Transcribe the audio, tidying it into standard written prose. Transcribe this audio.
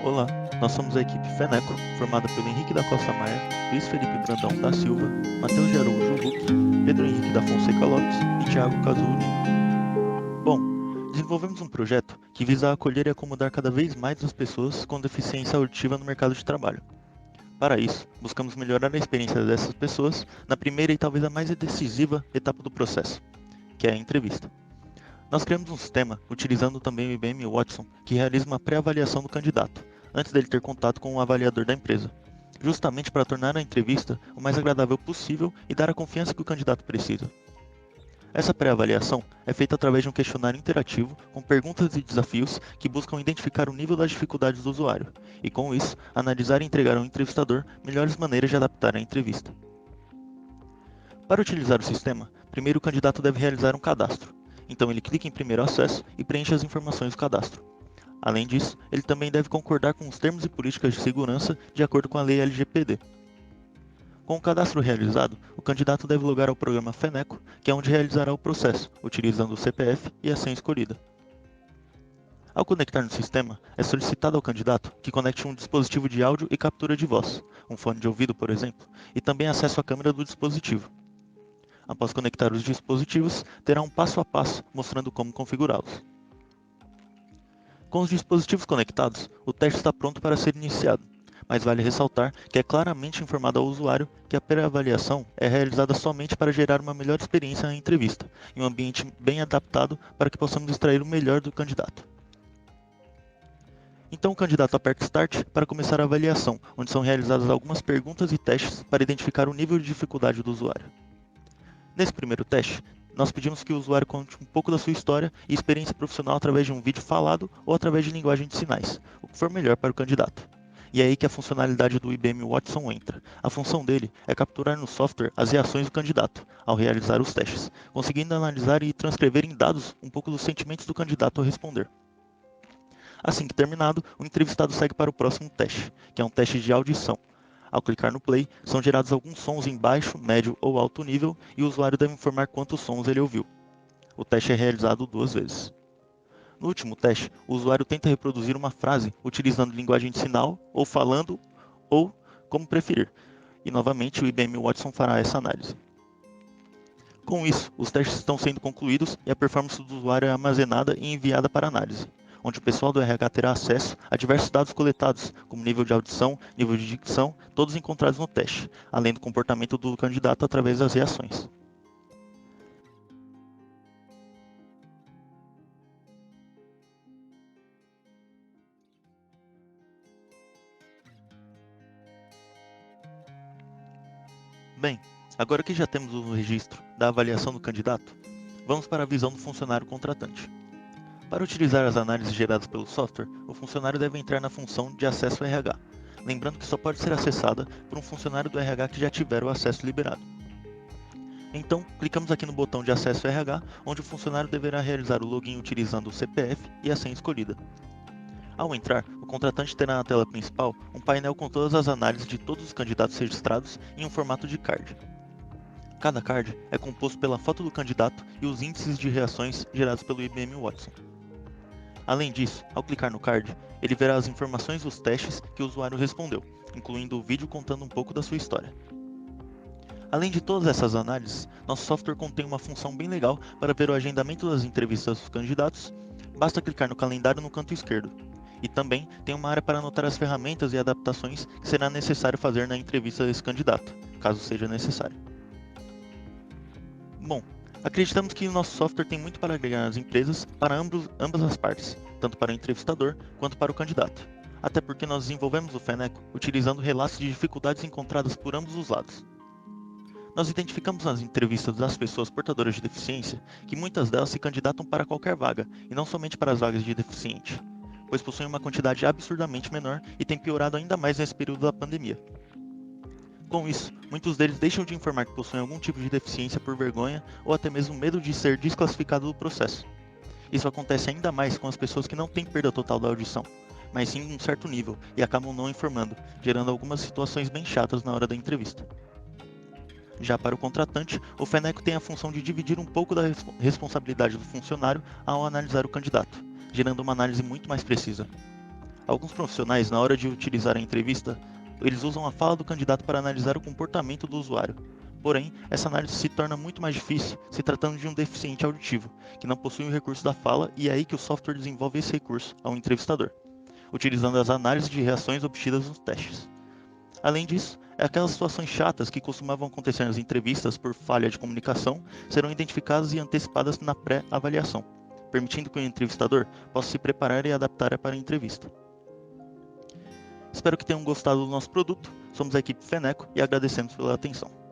Olá, nós somos a equipe Feneco, formada pelo Henrique da Costa Maia, Luiz Felipe Brandão da Silva, Matheus de Araújo Huck, Pedro Henrique da Fonseca Lopes e Thiago Casulino. Bom, desenvolvemos um projeto que visa acolher e acomodar cada vez mais as pessoas com deficiência auditiva no mercado de trabalho. Para isso, buscamos melhorar a experiência dessas pessoas na primeira e talvez a mais decisiva etapa do processo, que é a entrevista. Nós criamos um sistema utilizando também o IBM Watson, que realiza uma pré-avaliação do candidato, antes dele ter contato com o avaliador da empresa, justamente para tornar a entrevista o mais agradável possível e dar a confiança que o candidato precisa. Essa pré-avaliação é feita através de um questionário interativo com perguntas e desafios que buscam identificar o nível das dificuldades do usuário, e com isso, analisar e entregar ao entrevistador melhores maneiras de adaptar a entrevista. Para utilizar o sistema, primeiro o candidato deve realizar um cadastro. Então ele clica em primeiro acesso e preenche as informações do cadastro. Além disso, ele também deve concordar com os termos e políticas de segurança de acordo com a lei LGPD. Com o cadastro realizado, o candidato deve logar ao programa Feneco, que é onde realizará o processo, utilizando o CPF e a senha escolhida. Ao conectar no sistema, é solicitado ao candidato que conecte um dispositivo de áudio e captura de voz, um fone de ouvido, por exemplo, e também acesso à câmera do dispositivo. Após conectar os dispositivos, terá um passo a passo mostrando como configurá-los. Com os dispositivos conectados, o teste está pronto para ser iniciado, mas vale ressaltar que é claramente informado ao usuário que a pré-avaliação é realizada somente para gerar uma melhor experiência na entrevista, em um ambiente bem adaptado para que possamos extrair o melhor do candidato. Então o candidato aperta Start para começar a avaliação, onde são realizadas algumas perguntas e testes para identificar o nível de dificuldade do usuário. Nesse primeiro teste, nós pedimos que o usuário conte um pouco da sua história e experiência profissional através de um vídeo falado ou através de linguagem de sinais, o que for melhor para o candidato. E é aí que a funcionalidade do IBM Watson entra. A função dele é capturar no software as reações do candidato ao realizar os testes, conseguindo analisar e transcrever em dados um pouco dos sentimentos do candidato ao responder. Assim que terminado, o entrevistado segue para o próximo teste, que é um teste de audição. Ao clicar no play, são gerados alguns sons em baixo, médio ou alto nível e o usuário deve informar quantos sons ele ouviu. O teste é realizado 2 vezes. No último teste, o usuário tenta reproduzir uma frase utilizando linguagem de sinal, ou falando, ou como preferir. E novamente o IBM Watson fará essa análise. Com isso, os testes estão sendo concluídos e a performance do usuário é armazenada e enviada para análise, onde o pessoal do RH terá acesso a diversos dados coletados, como nível de audição, nível de dicção, todos encontrados no teste, além do comportamento do candidato através das reações. Bem, agora que já temos o registro da avaliação do candidato, vamos para a visão do funcionário contratante. Para utilizar as análises geradas pelo software, o funcionário deve entrar na função de acesso RH, lembrando que só pode ser acessada por um funcionário do RH que já tiver o acesso liberado. Então, clicamos aqui no botão de acesso RH, onde o funcionário deverá realizar o login utilizando o CPF e a senha escolhida. Ao entrar, o contratante terá na tela principal um painel com todas as análises de todos os candidatos registrados em um formato de card. Cada card é composto pela foto do candidato e os índices de reações gerados pelo IBM Watson. Além disso, ao clicar no card, ele verá as informações dos testes que o usuário respondeu, incluindo o vídeo contando um pouco da sua história. Além de todas essas análises, nosso software contém uma função bem legal para ver o agendamento das entrevistas dos candidatos. Basta clicar no calendário no canto esquerdo. E também tem uma área para anotar as ferramentas e adaptações que será necessário fazer na entrevista desse candidato, caso seja necessário. Bom, acreditamos que o nosso software tem muito para agregar às empresas para ambas as partes, tanto para o entrevistador quanto para o candidato. Até porque nós desenvolvemos o Feneco utilizando relatos de dificuldades encontradas por ambos os lados. Nós identificamos nas entrevistas das pessoas portadoras de deficiência que muitas delas se candidatam para qualquer vaga, e não somente para as vagas de deficiente, pois possuem uma quantidade absurdamente menor e tem piorado ainda mais nesse período da pandemia. Com isso, muitos deles deixam de informar que possuem algum tipo de deficiência por vergonha ou até mesmo medo de ser desclassificado do processo. Isso acontece ainda mais com as pessoas que não têm perda total da audição, mas sim um certo nível e acabam não informando, gerando algumas situações bem chatas na hora da entrevista. Já para o contratante, o Feneco tem a função de dividir um pouco da responsabilidade do funcionário ao analisar o candidato, gerando uma análise muito mais precisa. Alguns profissionais, na hora de utilizar a entrevista, eles usam a fala do candidato para analisar o comportamento do usuário. Porém, essa análise se torna muito mais difícil se tratando de um deficiente auditivo, que não possui o recurso da fala, e é aí que o software desenvolve esse recurso ao entrevistador, utilizando as análises de reações obtidas nos testes. Além disso, aquelas situações chatas que costumavam acontecer nas entrevistas por falha de comunicação serão identificadas e antecipadas na pré-avaliação, permitindo que o entrevistador possa se preparar e adaptar para a entrevista. Espero que tenham gostado do nosso produto. Somos a equipe Feneco e agradecemos pela atenção.